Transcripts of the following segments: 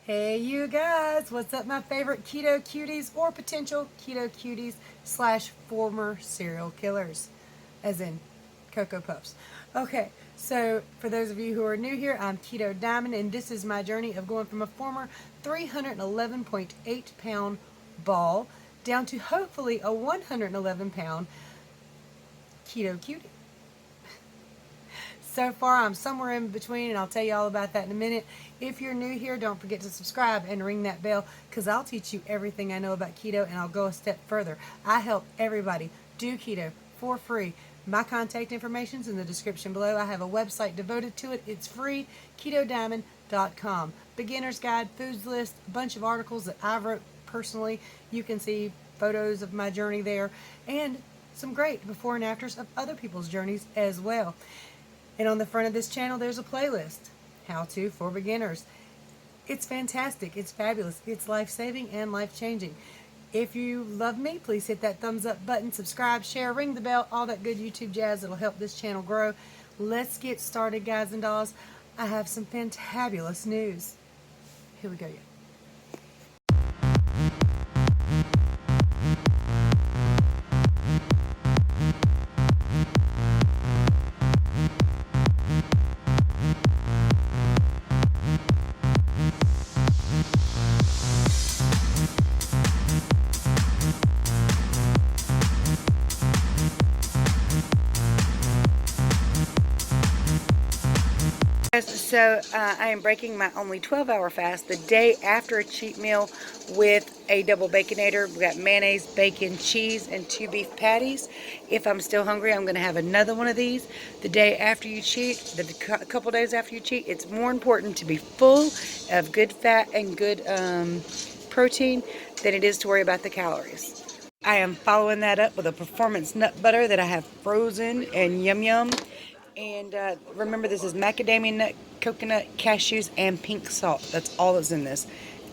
Hey you guys, what's up my favorite keto cuties or potential keto cuties slash former serial killers, as in Cocoa Puffs. Okay, so for those of you who are new here, I'm Keto Diamond and this is my journey of going from a former 311.8 pound ball down to hopefully a 111 pound keto cutie. So far, I'm somewhere in between, and I'll tell you all about that in a minute. If you're new here, don't forget to subscribe and ring that bell, because I'll teach you everything I know about keto, and I'll go a step further. I help everybody do keto for free. My contact information is in the description below. I have a website devoted to it. It's free, ketodiamond.com. Beginner's guide, foods list, a bunch of articles that I wrote personally. You can see photos of my journey there, and some great before and afters of other people's journeys as well. And on the front of this channel, there's a playlist, How To for Beginners. It's fantastic. It's fabulous. It's life-saving and life-changing. If you love me, please hit that thumbs up button, subscribe, share, ring the bell, all that good YouTube jazz that'll help this channel grow. Let's get started, guys and dolls. I have some fantabulous news. Here we go, y'all. So I am breaking my only 12-hour fast the day after a cheat meal with a double baconator. We got mayonnaise, bacon, cheese, and 2 beef patties. If I'm still hungry, I'm going to have another one of these the day after you cheat, a couple days after you cheat. It's more important to be full of good fat and good protein than it is to worry about the calories. I am following that up with a performance nut butter that I have frozen and yum yum. And remember, this is macadamia nut, coconut, cashews, and pink salt. That's all that's in this.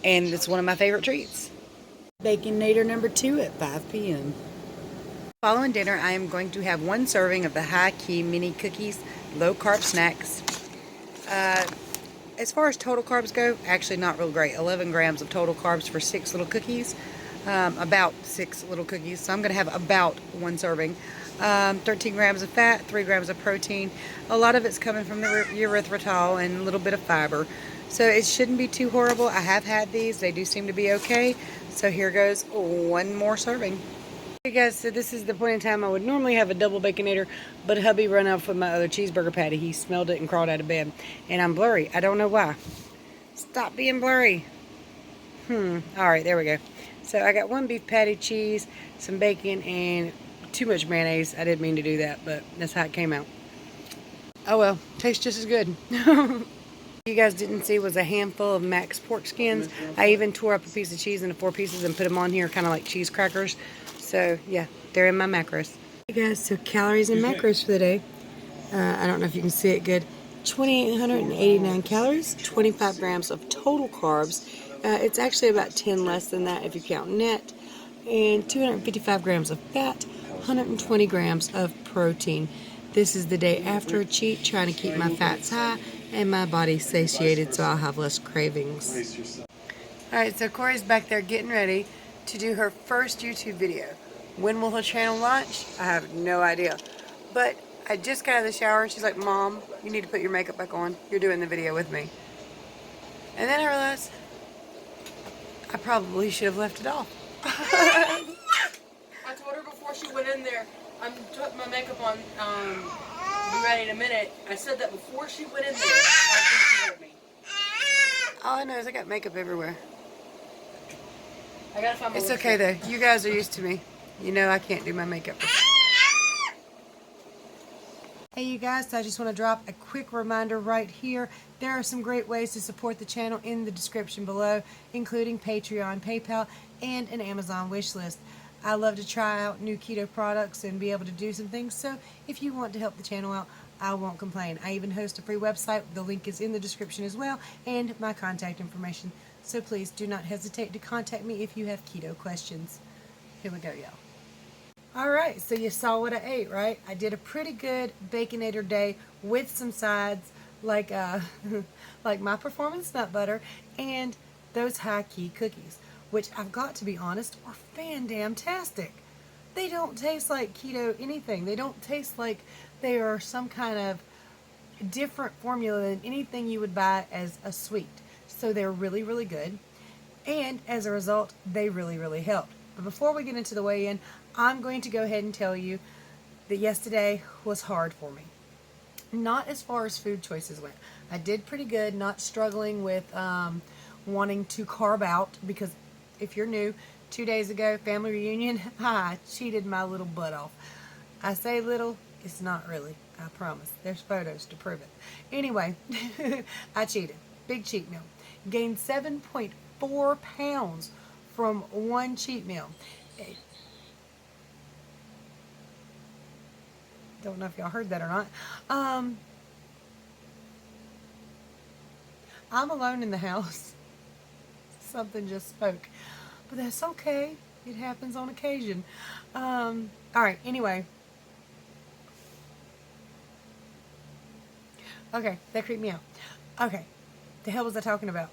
And it's one of my favorite treats. Baconator number 2 at 5 p.m. Following dinner, I am going to have 1 serving of the High Key Mini Cookies Low Carb Snacks. As far as total carbs go, actually not real great. 11 grams of total carbs for 6 little cookies. About 6 little cookies. So I'm going to have about 1 serving. 13 grams of fat, 3 grams of protein. A lot of it's coming from the erythritol and a little bit of fiber. So it shouldn't be too horrible. I have had these. They do seem to be okay. So here goes 1 more serving. Hey guys, so this is the point in time I would normally have a double baconator, but hubby ran off with my other cheeseburger patty. He smelled it and crawled out of bed. And I'm blurry. I don't know why. Stop being blurry. Alright, there we go. So I got 1 beef patty, cheese, some bacon, and too much mayonnaise. I didn't mean to do that, but that's how it came out. Oh well, tastes just as good. You guys didn't see was a handful of Max pork skins. I even tore up a piece of cheese into 4 pieces and put them on here kind of like cheese crackers. So yeah, they're in my macros. Hey guys, so calories and macros for the day. I don't know if you can see it good. 2,889 calories, 25 grams of total carbs. It's actually about 10 less than that if you count net. And 255 grams of fat, 120 grams of protein. This is the day after a cheat, trying to keep my fats high and my body satiated so I'll have less cravings. Alright, so Corey's back there getting ready to do her first YouTube video. When will her channel launch? I have no idea. But I just got out of the shower and she's like, Mom, you need to put your makeup back on. You're doing the video with me. And then I realized I probably should have left it off. I told her before she went in there, I'm putting my makeup on, be ready in a minute. I said that before she went in there. I think she heard me. All I know is I got makeup everywhere. I gotta find my It's okay though. You guys are used to me. You know I can't do my makeup. Hey you guys, so I just want to drop a quick reminder right here. There are some great ways to support the channel in the description below, including Patreon, PayPal, and an Amazon wish list. I love to try out new keto products and be able to do some things, so if you want to help the channel out, I won't complain. I even host a free website. The link is in the description as well, and my contact information. So please do not hesitate to contact me if you have keto questions. Here we go, y'all. Alright, so you saw what I ate, right? I did a pretty good Baconator day with some sides like like my performance nut butter and those high key cookies, which I've got to be honest are fan-damn-tastic. They don't taste like keto anything. They don't taste like they are some kind of different formula than anything you would buy as a sweet. So they're really, really good. And as a result, they really, really helped. But before we get into the weigh-in, I'm going to go ahead and tell you that yesterday was hard for me. Not as far as food choices went. I did pretty good, not struggling with wanting to carb out, because if you're new, 2 days ago, family reunion, I cheated my little butt off. I say little, it's not really, I promise. There's photos to prove it. Anyway, I cheated. Big cheat meal. Gained 7.4 pounds from one cheat meal. Don't know if y'all heard that or not. I'm alone in the house. Something just spoke. But that's okay. It happens on occasion. Alright, anyway. Okay, that creeped me out. Okay, the hell was I talking about?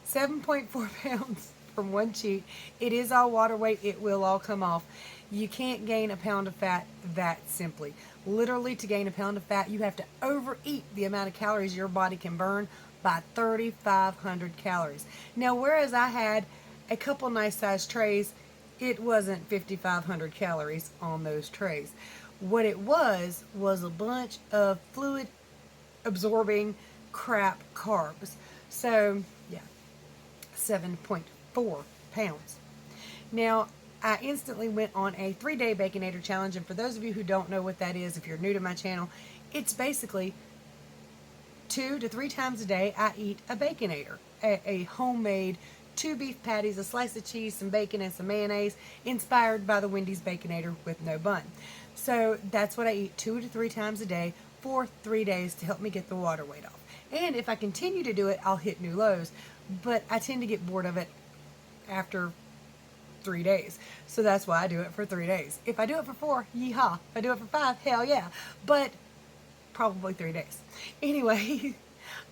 7.4 pounds from one cheat. It is all water weight. It will all come off. You can't gain a pound of fat that simply. Literally, to gain a pound of fat, you have to overeat the amount of calories your body can burn by 3,500 calories. Now, whereas I had a couple nice sized trays, it wasn't 5,500 calories on those trays. What it was a bunch of fluid absorbing crap carbs. So, yeah, 7.4 pounds. Now, I instantly went on a 3-day Baconator challenge, and for those of you who don't know what that is, if you're new to my channel, it's basically 2 to 3 times a day I eat a Baconator, a homemade 2 beef patties, a slice of cheese, some bacon, and some mayonnaise, inspired by the Wendy's Baconator with no bun. So that's what I eat 2 to 3 times a day for 3 days to help me get the water weight off. And if I continue to do it, I'll hit new lows, but I tend to get bored of it after 3 days. So that's why I do it for 3 days. If I do it for 4, yeehaw. If I do it for 5, hell yeah. But probably 3 days. Anyway,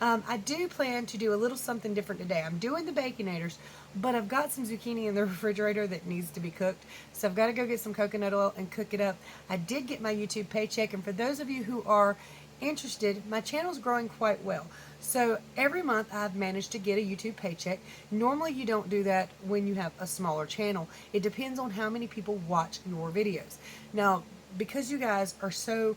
I do plan to do a little something different today. I'm doing the Baconators, but I've got some zucchini in the refrigerator that needs to be cooked. So I've got to go get some coconut oil and cook it up. I did get my YouTube paycheck, and for those of you who are interested, my channel's growing quite well. So every month I've managed to get a YouTube paycheck. Normally you don't do that when you have a smaller channel. It depends on how many people watch your videos. Now, because you guys are so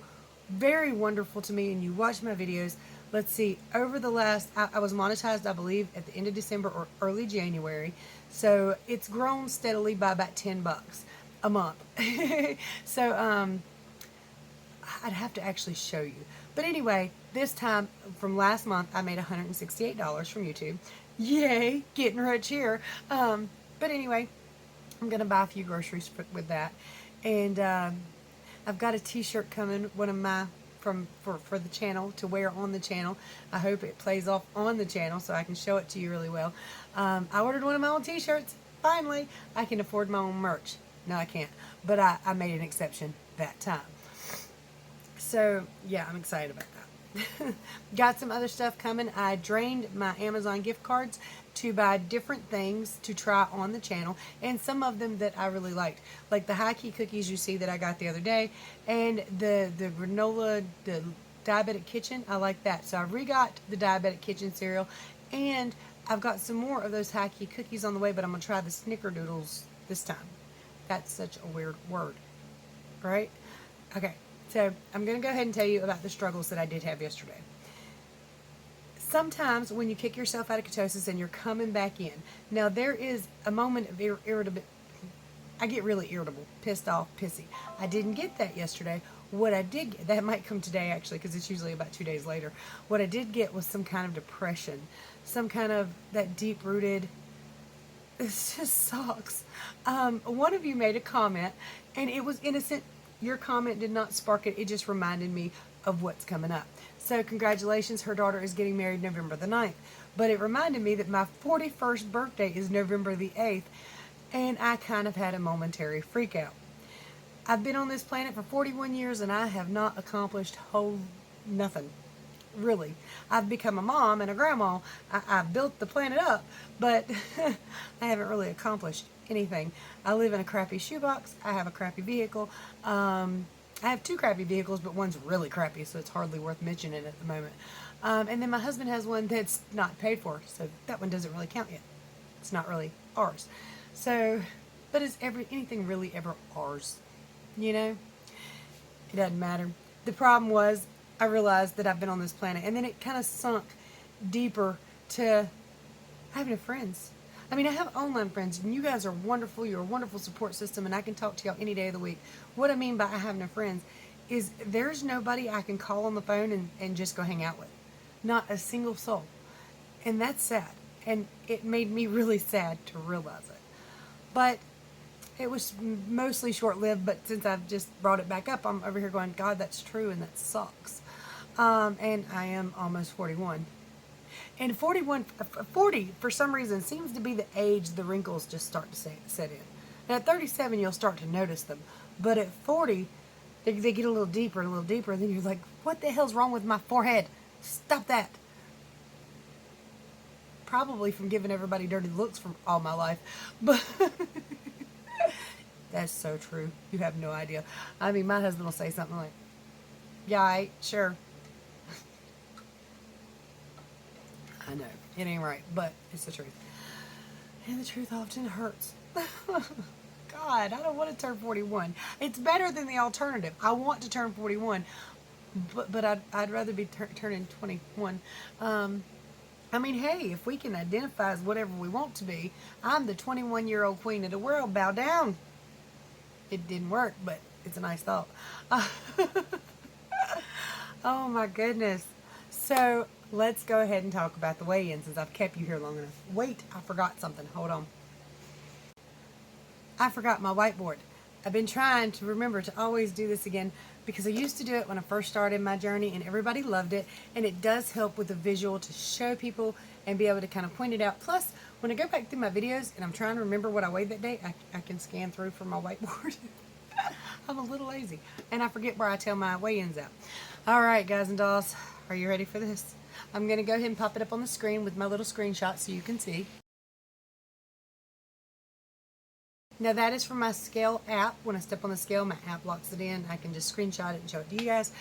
very wonderful to me and you watch my videos, let's see, over the last, I was monetized, I believe, at the end of December or early January. So it's grown steadily by about $10 a month. So I'd have to actually show you. But anyway, this time from last month, I made $168 from YouTube. Yay, getting rich here. But anyway, I'm going to buy a few groceries with that. And I've got a t-shirt coming, one of my, for the channel, to wear on the channel. I hope it plays off on the channel so I can show it to you really well. I ordered one of my own t-shirts. Finally, I can afford my own merch. No, I can't. But I made an exception that time. So, yeah, I'm excited about that. Got some other stuff coming. I drained my Amazon gift cards to buy different things to try on the channel, and some of them that I really liked, like the high key cookies you see that I got the other day, and the granola, the Diabetic Kitchen. I like that. So I re-got the Diabetic Kitchen cereal, and I've got some more of those high key cookies on the way, but I'm going to try the snickerdoodles this time. That's such a weird word, right? Okay. So I'm going to go ahead and tell you about the struggles that I did have yesterday. Sometimes when you kick yourself out of ketosis and you're coming back in, now there is a moment of irritability. I get really irritable, pissed off, pissy. I didn't get that yesterday. What I did get, that might come today actually, because it's usually about 2 days later. What I did get was some kind of depression, some kind of that deep-rooted, it just sucks. One of you made a comment, and it was innocent. Your comment did not spark it. It just reminded me of what's coming up. So congratulations, her daughter is getting married November the 9th. But it reminded me that my 41st birthday is November the 8th, and I kind of had a momentary freak out. I've been on this planet for 41 years, and I have not accomplished nothing. really. I've become a mom and a grandma. I've built the planet up, but I haven't really accomplished anything. I live in a crappy shoebox. I have a crappy vehicle. I have two crappy vehicles, but one's really crappy, so it's hardly worth mentioning at the moment. And then my husband has one that's not paid for, so that one doesn't really count yet. It's not really ours. So, but is anything really ever ours? You know? It doesn't matter. The problem was, I realized that I've been on this planet, and then it kind of sunk deeper to having friends. I mean, I have online friends, and you guys are wonderful. You're a wonderful support system, and I can talk to y'all any day of the week. What I mean by I have no friends is there's nobody I can call on the phone and just go hang out with. Not a single soul. And that's sad. And it made me really sad to realize it. But it was mostly short-lived, but since I've just brought it back up, I'm over here going, God, that's true, and that sucks. And I am almost 41. And 40, for some reason, seems to be the age the wrinkles just start to set in. And at 37, you'll start to notice them. But at 40, they get a little deeper and a little deeper, and then you're like, what the hell's wrong with my forehead? Stop that. Probably from giving everybody dirty looks for all my life. But that's so true. You have no idea. I mean, my husband will say something like, yeah, sure. I know, it ain't right, but it's the truth. And the truth often hurts. God, I don't want to turn 41. It's better than the alternative. I want to turn 41, but I'd rather be turning 21. I mean, hey, if we can identify as whatever we want to be, I'm the 21-year-old queen of the world. Bow down. It didn't work, but it's a nice thought. Oh my goodness. So let's go ahead and talk about the weigh-in since I've kept you here long enough. Wait, I forgot something. Hold on. I forgot my whiteboard. I've been trying to remember to always do this again because I used to do it when I first started my journey and everybody loved it, and it does help with the visual to show people and be able to kind of point it out. Plus, when I go back through my videos and I'm trying to remember what I weighed that day, I can scan through from my whiteboard. I'm a little lazy and I forget where I tell my weigh-ins out. All right, guys and dolls, are you ready for this? I'm going to go ahead and pop it up on the screen with my little screenshot so you can see. Now that is from my scale app. When I step on the scale, my app locks it in. I can just screenshot it and show it to you guys.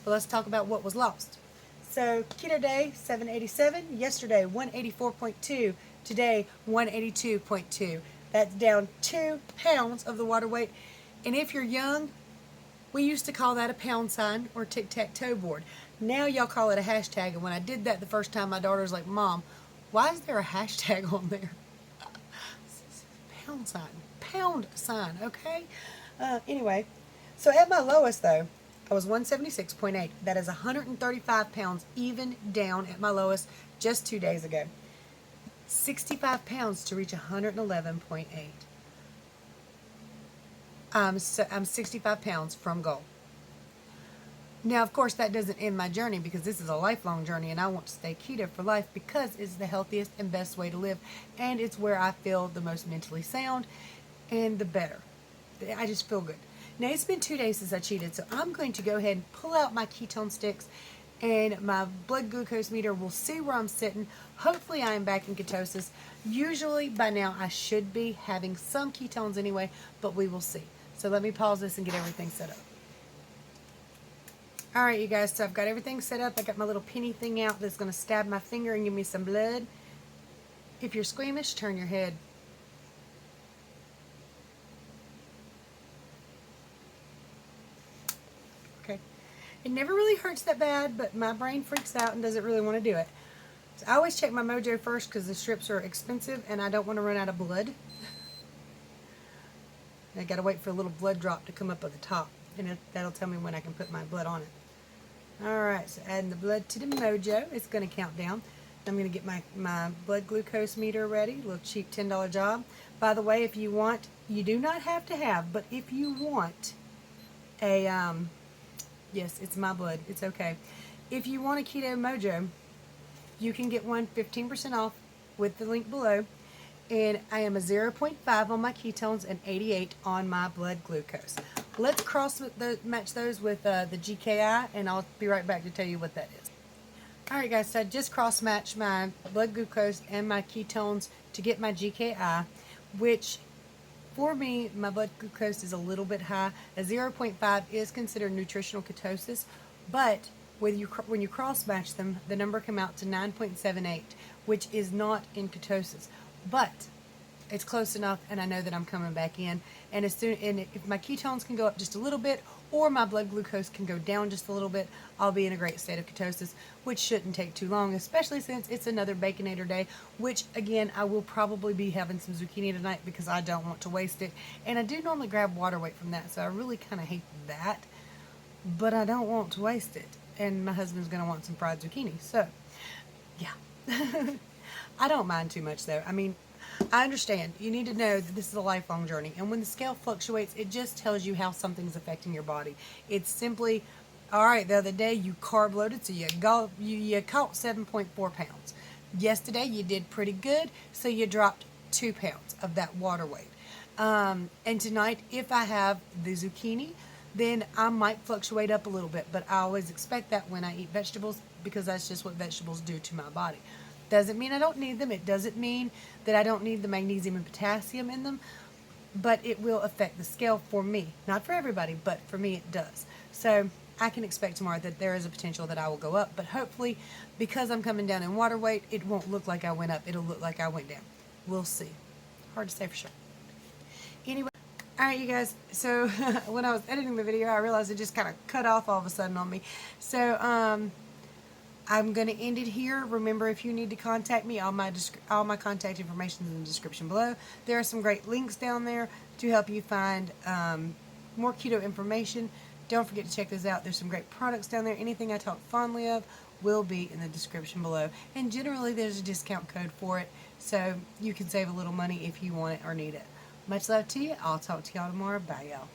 But let's talk about what was lost. So keto day, 787. Yesterday, 184.2. Today, 182.2. That's down 2 pounds of the water weight. And if you're young, we used to call that a pound sign or tic-tac-toe board. Now y'all call it a hashtag. And when I did that the first time, my daughter was like, Mom, why is there a hashtag on there? Pound sign, okay? Anyway, so at my lowest though, I was 176.8. That is 135 pounds even down at my lowest just 2 days ago. 65 pounds to reach 111.8. I'm 65 pounds from goal. Now, of course, that doesn't end my journey because this is a lifelong journey and I want to stay keto for life because it's the healthiest and best way to live. And it's where I feel the most mentally sound and the better. I just feel good. Now, it's been 2 days since I cheated, so I'm going to go ahead and pull out my ketone sticks and my blood glucose meter. We'll see where I'm sitting. Hopefully, I am back in ketosis. Usually, by now, I should be having some ketones anyway, but we will see. So let me pause this and get everything set up. Alright, you guys, so I've got everything set up. I got my little penny thing out that's going to stab my finger and give me some blood. If you're squeamish, turn your head. Okay. It never really hurts that bad, but my brain freaks out and doesn't really want to do it. So I always check my mojo first because the strips are expensive and I don't want to run out of blood. I got to wait for a little blood drop to come up at the top, and that'll tell me when I can put my blood on it. Alright, so adding the blood to the mojo. It's going to count down. I'm going to get my blood glucose meter ready. A little cheap $10 job. By the way, if you want, you do not have to have, but if you want a, yes, it's my blood. It's okay. If you want a Keto Mojo, you can get one 15% off with the link below. And I am a 0.5 on my ketones and 88 on my blood glucose. Let's match those with the GKI, and I'll be right back to tell you what that is. Alright guys, so I just cross-matched my blood glucose and my ketones to get my GKI, which for me, my blood glucose is a little bit high. A 0.5 is considered nutritional ketosis, but when you cross-match them, the number come out to 9.78, which is not in ketosis. But it's close enough, and I know that I'm coming back in. And if my ketones can go up just a little bit, or my blood glucose can go down just a little bit, I'll be in a great state of ketosis, which shouldn't take too long, especially since it's another Baconator day, which, again, I will probably be having some zucchini tonight because I don't want to waste it. And I do normally grab water weight from that, so I really kind of hate that, but I don't want to waste it. And my husband's going to want some fried zucchini, so, yeah. I don't mind too much, though. I mean, I understand. You need to know that this is a lifelong journey. And when the scale fluctuates, it just tells you how something's affecting your body. It's simply, all right, the other day you carb loaded, so you caught 7.4 pounds. Yesterday you did pretty good, so you dropped 2 pounds of that water weight. And tonight, if I have the zucchini, then I might fluctuate up a little bit. But I always expect that when I eat vegetables, because that's just what vegetables do to my body. Doesn't mean I don't need them. It doesn't mean that I don't need the magnesium and potassium in them, but it will affect the scale for me. Not for everybody, but for me it does. So I can expect tomorrow that there is a potential that I will go up, but hopefully because I'm coming down in water weight, it won't look like I went up. It'll look like I went down. We'll see. Hard to say for sure. Anyway, alright you guys, so when I was editing the video, I realized it just kind of cut off all of a sudden on me. So, I'm going to end it here. Remember, if you need to contact me, all my contact information is in the description below. There are some great links down there to help you find more keto information. Don't forget to check those out. There's some great products down there. Anything I talk fondly of will be in the description below. And generally, there's a discount code for it, so you can save a little money if you want it or need it. Much love to you. I'll talk to y'all tomorrow. Bye, y'all.